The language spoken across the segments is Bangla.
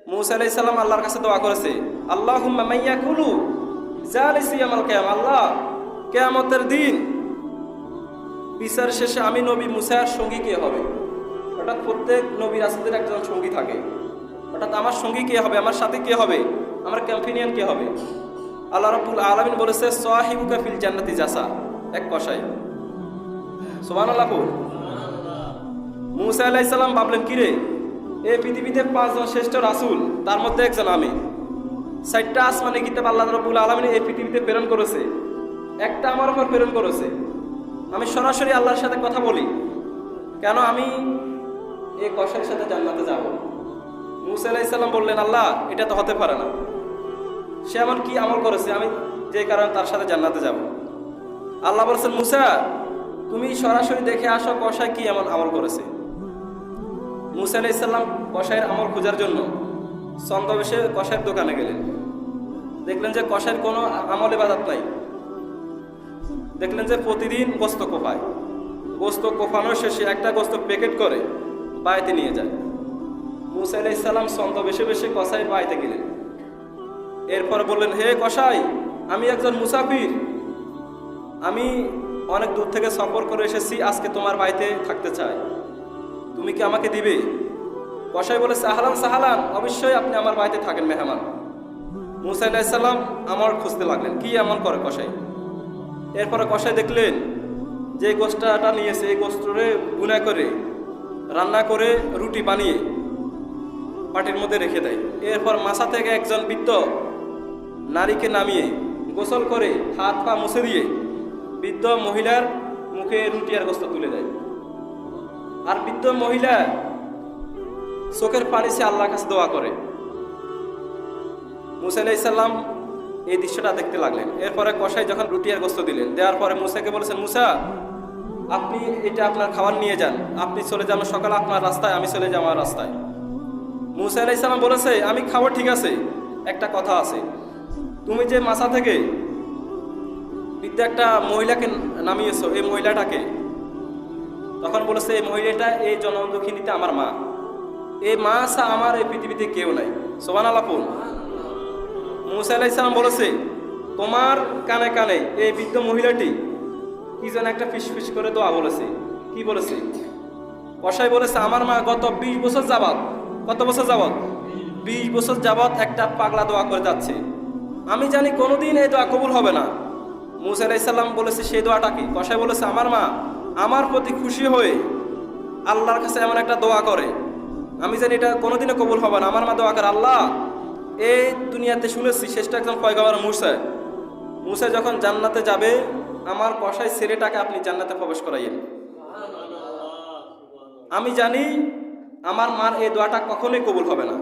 মুসা আলাইহিস সালাম আল্লাহর কাছে দোয়া করেছে, আল্লাহুম্মা মাইয়াকুলু জালিসি ইয়াউমাল কিয়ামা, আল্লাহ কিয়ামতের দিন বিচার শেষে আমি নবী মুসার সঙ্গী কে হবে? অর্থাৎ প্রত্যেক নবী রাসূলের একজন সঙ্গী থাকে, অর্থাৎ আমার সঙ্গী কে হবে, আমার সাথে কে হবে, আমার কম্পেনিয়ন কে হবে? আল্লাহ রাব্বুল আলামিন বলেছে সাহিবুকা ফিল জান্নাতি জাসা, এক কসাই। সুবহানাল্লাহ। মুসা আলাইহিস সালাম ভাবলেন, কিরে এই পৃথিবীতে 5 জন শ্রেষ্ঠ রাসূল, তার মধ্যে একজন আমি। 4টা আসমানি কিতাব আল্লাহ রাব্বুল আলামিন এই পৃথিবীতে প্রেরণ করেছে, একটা আমার উপর প্রেরণ করেছে। আমি সরাসরি আল্লাহর সাথে কথা বলি, কেন আমি এই কসাইয়ের সাথে জান্নাতে যাব? মুসা আলাইহিস সালাম বললেন, আল্লাহ এটা তো হতে পারে না, সে এমন কি আমল করেছে আমি যে কারণে তার সাথে জান্নাতে যাব? আল্লাহ বলেছেন, মুসা তুমি সরাসরি দেখে আসো কসাই কি এমন আমল করেছে। মুসা আলাইহিস সালাম কসাইয়ের আমল খোঁজার জন্য ছদ্মবেশে কসাইয়ের দোকানে গেলেন। দেখলেন যে কসাইয়ের কোনো আমল ইবাদত নাই। দেখলেন যে প্রতিদিন গোস্ত কোপায়, গোস্ত কোপানোর শেষে একটা গোস্ত প্যাকেট করে বাড়িতে নিয়ে যায়। মুসা আলাইহিস সালাম ছদ্মবেশে বেশে কসাইয়ের বাড়িতে গেলেন। এরপর বললেন, হে কসাই, আমি একজন মুসাফির, আমি অনেক দূর থেকে সফর করে এসেছি, আজকে তোমার বাড়িতে থাকতে চাই, তুমি কি আমাকে দিবে? কসাই বলে, সাহালান সাহালান, অবশ্যই আপনি আমার বাড়িতে থাকেন মেহমান। মুসা আলাইহিস সালাম আমার খুঁজতে লাগলেন, কি এমন করে কসাই। এরপরে কসাই দেখলেন যে গোস্তটা নিয়েছে, এই গোস্তরে গুনা করে রান্না করে রুটি বানিয়ে পাটির মধ্যে রেখে দেয়। এরপর মাথা থেকে একজন বৃদ্ধ নারীকে নামিয়ে গোসল করে হাত পা মুছে দিয়ে বৃদ্ধ মহিলার মুখে রুটি আর গোস্ত তুলে দেয়। আর বৃদ্ধ মহিলা চোখের পানি সে আল্লাহর কাছে দোয়া করে। মুসা আলাইহিস সালাম এই দৃশ্যটা দেখতে লাগলেন। এরপরে কসাই যখন রুটি আর গোস্ত দিলেন, দেওয়ার পরে মুসাকে বলেছেন, মুসা আপনি এটা আপনার খাবার নিয়ে যান, আপনি চলে যান সকালে আপনার রাস্তায়, আমি চলে যাবো আমার রাস্তায়। মুসা আলাইহিস সালাম বলেছে, আমি খাবো ঠিক আছে, একটা কথা আছে, তুমি যে মাথা থেকে বৃদ্ধ একটা মহিলাকে নামিয়েছো, এই মহিলাটাকে? তখন বলেছে, এই মহিলাটা এই জনদুঃখিনীতে আমার মা, এই মা আসা আমার এই পৃথিবীতে কেউ নাই। সুবহানাল্লাহ। মুসা আলাইহিস সালাম বলেছে, তোমার কানে কানে এই বৃদ্ধ মহিলাটি কি যেন একটা ফিসফিস করে দোয়া বলেছে। কি বলেছে? কসাই বলেছে, আমার মা গত 20 বছর যাবত, কত বছর যাবত? 20 বছর যাবত একটা পাগলা দোয়া করে যাচ্ছে, আমি জানি কোনোদিন এই দোয়া কবুল হবে না। মুসা আলাইহিস সালাম বলেছে, সেই দোয়াটা কি? কসাই বলেছে, আমার মা আমার প্রতি খুশি হয়ে আল্লাহর কাছে এমন একটা দোয়া করে, আমি জানি এটা কোনোদিনও কবুল হবে না। আমার মা দোয়া করে, আল্লাহ এই দুনিয়াতে শুনেছি শ্রেষ্ঠ একজন পয়গম্বর মুসা, মুসা যখন জান্নাতে যাবে আমার কসাই ছেলেটাকে আপনি জান্নাতে প্রবেশ করাইয়েন। আমি জানি আমার মার এই দোয়াটা কখনোই কবুল হবে না।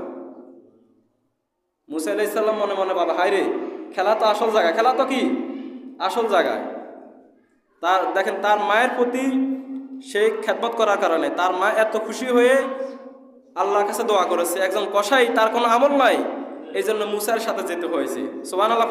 মুসা আলাইহিস সালাম মনে মনে ভাবে, হায় রে, খেলা তো আসল জায়গায়, খেলা তো কি আসল জায়গায়। তার দেখেন তার মায়ের প্রতি সেই খেদমত করার কারণে তার মা এত খুশি হয়ে আল্লাহর কাছে দোয়া করেছে। একজন কসাই, তার কোনো আমল নাই, এই জন্য মুসার সাথে যেতে হয়েছে। সুবহানাল্লাহ।